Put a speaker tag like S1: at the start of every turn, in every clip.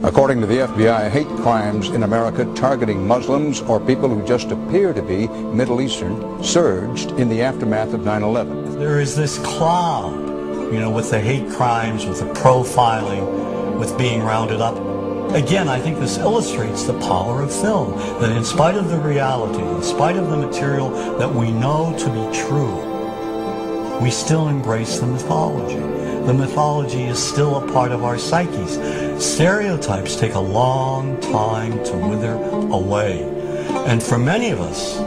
S1: According to the FBI, hate crimes in America targeting Muslims or people who just appear to be Middle Eastern surged in the aftermath of 9/11.
S2: There is this cloud, with the hate crimes, with the profiling, with being rounded up. Again, I think this illustrates the power of film, that in spite of the reality, in spite of the material that we know to be true, we still embrace the mythology. The mythology is still a part of our psyches. Stereotypes take a long time to wither away. And for many of us,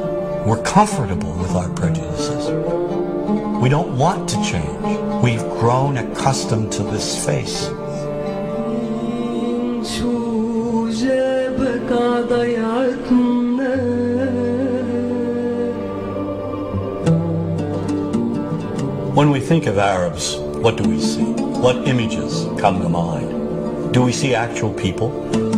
S2: we're comfortable with our prejudices. We don't want to change. We've grown accustomed to this face. When we think of Arabs, what do we see? What images come to mind? Do we see actual people?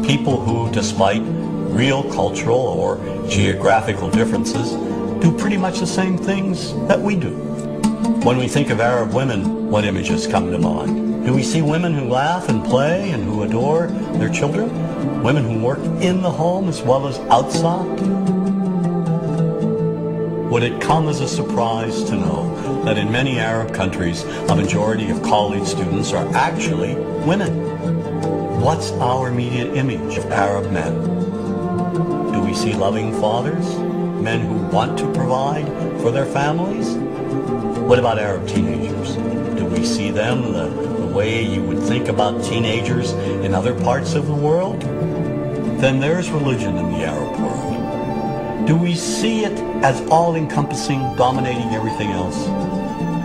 S2: People who, despite real cultural or geographical differences, do pretty much the same things that we do. When we think of Arab women, what images come to mind? Do we see women who laugh and play and who adore their children? Women who work in the home as well as outside? Would it come as a surprise to know that in many Arab countries, a majority of college students are actually women? What's our immediate image of Arab men? Do we see loving fathers? Men who want to provide for their families? What about Arab teenagers? Do we see them the way you would think about teenagers in other parts of the world? Then there's religion in the Arab world. Do we see it as all-encompassing, dominating everything else?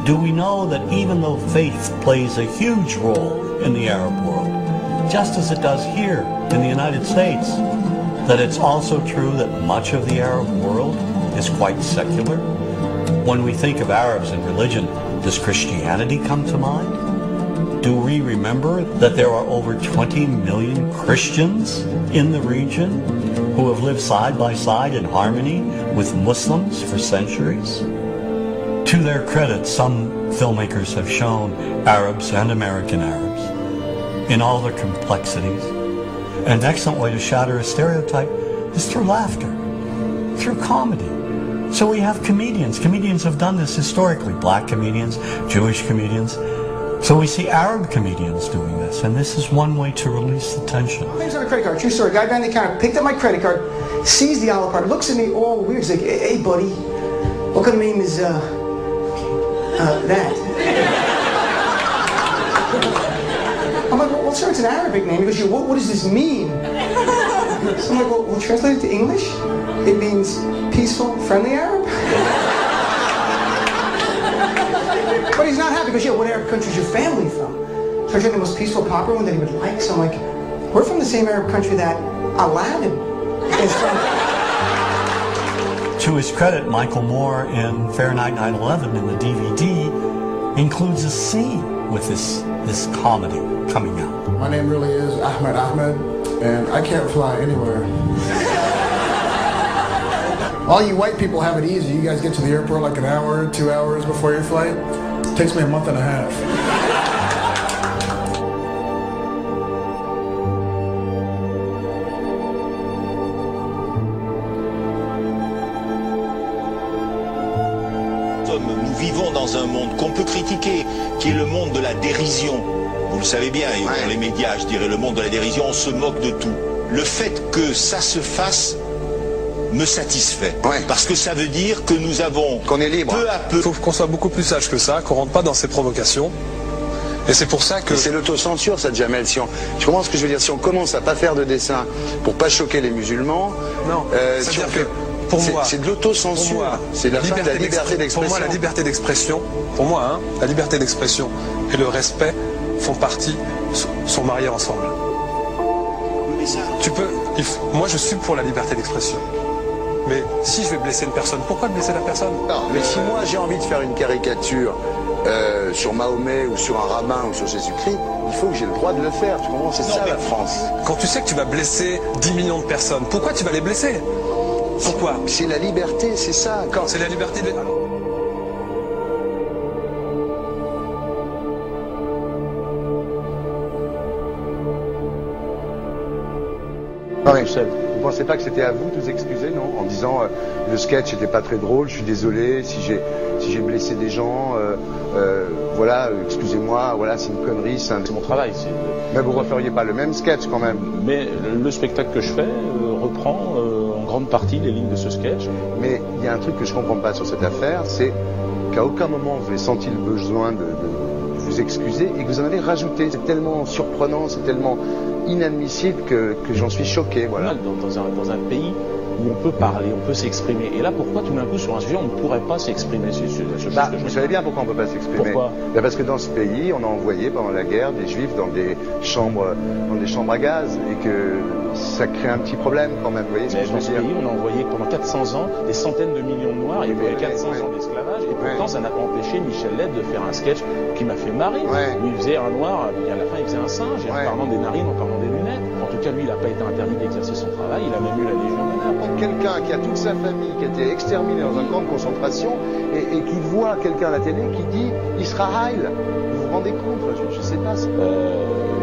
S2: Do we know that even though faith plays a huge role in the Arab world, just as it does here in the United States, that it's also true that much of the Arab world is quite secular? When we think of Arabs and religion, does Christianity come to mind? Do we remember that there are over 20 million Christians in the region who have lived side by side in harmony with Muslims for centuries? To their credit, some filmmakers have shown Arabs and American Arabs in all their complexities. An excellent way to shatter a stereotype is through laughter, through comedy. So we have comedians. Comedians have done this historically. Black comedians, Jewish comedians. So we see Arab comedians doing this, and this is one way to release the tension.
S3: My name's on a credit card, true story. Guy behind the counter picked up my credit card, sees the Olive Garden, looks at me all weird. He's like, hey buddy, what kind of name is that? I'm like, well sir, it's an Arabic name. He goes, what does this mean? So I'm like, well translate it to English. It means peaceful, friendly Arab. But he's not happy because, what Arab country is your family from? So I tried the most peaceful, proper one that he would like. So I'm like, we're from the same Arab country that Aladdin is from.
S2: To his credit, Michael Moore in Fahrenheit 9/11 in the DVD includes a scene with this comedy coming out.
S4: My name really is Ahmed, and I can't fly anywhere. All you white people have it easy. You guys get to the airport like an hour, 2 hours before your flight. It takes me a month and a half.
S5: Nous vivons dans un monde qu'on peut critiquer, qui est le monde de la dérision. Vous le savez bien, et dans les médias, je dirais, le monde de la dérision, on se moque de tout. Le fait que ça se fasse me satisfait. Parce que ça veut dire que nous avons,
S6: qu'on est libre.
S5: Peu à peu...
S7: Il faut qu'on soit beaucoup plus sage que ça, qu'on rentre pas dans ces provocations. Et c'est pour ça que...
S6: C'est l'autocensure, ça, Jamel. Tu comprends ce que je veux dire? Si on commence à pas faire de dessin pour pas choquer les musulmans...
S7: Non, c'est-à-dire que... Pour moi,
S6: c'est de l'autocensure. C'est la fin de la liberté d'expression.
S7: Pour moi, la liberté d'expression, la liberté d'expression et le respect font partie, sont mariés ensemble. Moi, je suis pour la liberté d'expression. Mais si je vais blesser une personne, pourquoi blesser la personne?
S6: Non, mais si moi j'ai envie de faire une caricature sur Mahomet ou sur un rabbin ou sur Jésus-Christ, il faut que j'ai le droit de le faire. Tu comprends? C'est ça la France.
S7: Quand tu sais que tu vas blesser 10 millions de personnes, pourquoi tu vas les blesser? Pourquoi?
S6: C'est la liberté, c'est ça.
S7: C'est la liberté de...
S6: Non, mais vous pensez pas que c'était à vous de vous excuser, non? En disant le sketch n'était pas très drôle, je suis désolé si j'ai blessé des gens, voilà, excusez-moi, voilà, c'est une connerie, c'est
S8: mon travail.
S6: Mais vous referiez pas le même sketch quand même?
S8: Mais le spectacle que je fais reprend en grande partie les lignes de ce sketch.
S6: Mais il y a un truc que je comprends pas sur cette affaire, c'est qu'à aucun moment vous avez senti le besoin de vous excuser et que vous en avez rajouté. C'est tellement surprenant, c'est tellement inadmissible que j'en suis choqué. Voilà.
S8: Dans un pays où on peut parler, on peut s'exprimer. Et là, pourquoi tout d'un coup sur un sujet on ne pourrait pas s'exprimer?
S6: Vous savez bien pourquoi on ne peut pas s'exprimer.
S8: Pourquoi?
S6: Parce que dans ce pays, on a envoyé pendant la guerre des juifs dans des chambres à gaz et que ça crée un petit problème quand même. Vous voyez ce que je veux dire?
S8: Dans ce pays, on a envoyé pendant 400 ans des centaines de millions de Noirs. Il y avait 400 ans d'esclavage et pourtant ça n'a pas empêché Michel Led de faire un sketch qui m'a fait marrer. Où il faisait un noir, et à la fin il faisait un singe, et en parlant des narines, en parlant des lunettes. En tout cas, lui, il n'a pas été interdit d'exercer son travail, il a même eu la Légion d'honneur.
S6: Quelqu'un qui a toute sa famille qui a été exterminé dans un camp de concentration et qui voit quelqu'un à la télé qui dit Israël, vous vous rendez compte? Je ne sais pas.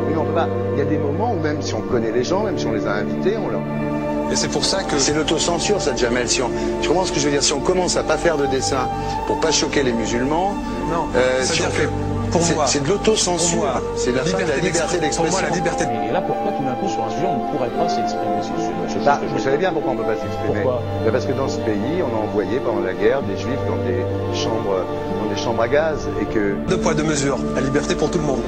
S6: Mais on peut pas. Il y a des moments où même si on connaît les gens, même si on les a invités, on leur...
S7: Et c'est pour ça que...
S6: C'est l'autocensure, ça, Jamel. Tu comprends ce que je veux dire? Si on commence à pas faire de dessin pour pas choquer les musulmans...
S7: Non,
S6: si on fait...
S7: Pour moi,
S6: c'est de l'autocensure. C'est la fin de la liberté d'expression.
S7: Pour moi, la liberté.
S8: Et là, pourquoi tout d'un coup sur un sujet on ne pourrait pas s'exprimer?
S6: Vous savez bien pourquoi on ne peut pas s'exprimer.
S8: Pourquoi?
S6: Parce que dans ce pays, on a envoyé pendant la guerre des juifs dans des chambres à gaz et que...
S7: Deux poids, deux mesures. La liberté pour tout le monde.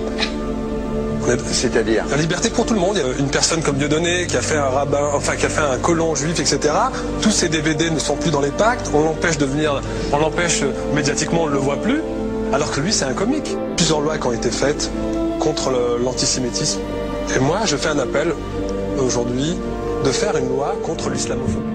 S6: C'est-à-dire?
S7: La liberté pour tout le monde. Il y a une personne comme Dieudonné qui a fait un rabbin, enfin qui a fait un colon juif, etc. Tous ces DVD ne sont plus dans les pactes. On l'empêche médiatiquement, on ne le voit plus. Alors que lui, c'est un comique. Plusieurs lois qui ont été faites contre l'antisémitisme. Et moi, je fais un appel aujourd'hui de faire une loi contre l'islamophobie.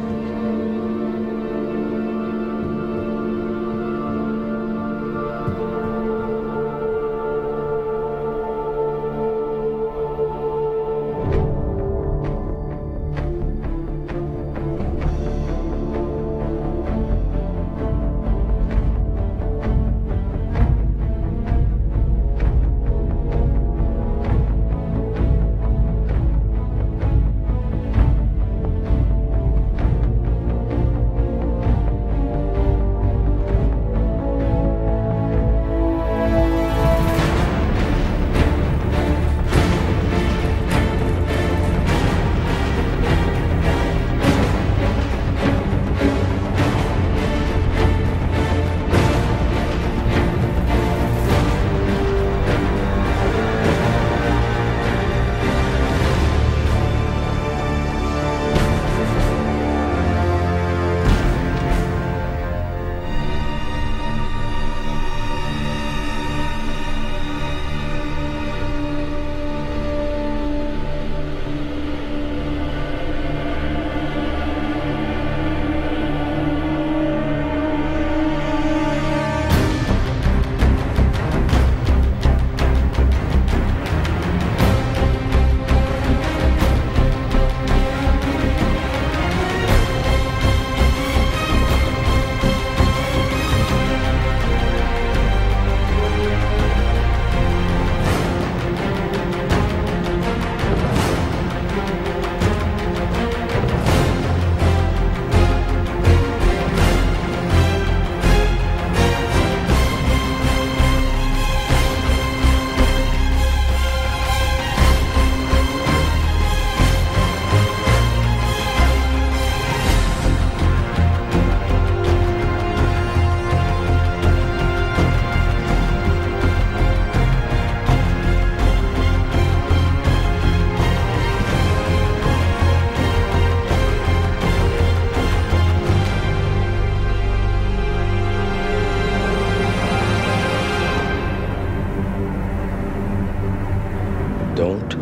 S9: Don't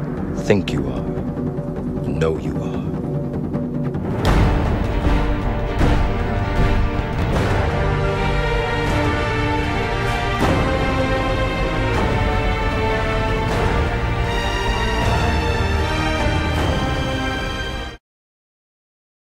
S9: think you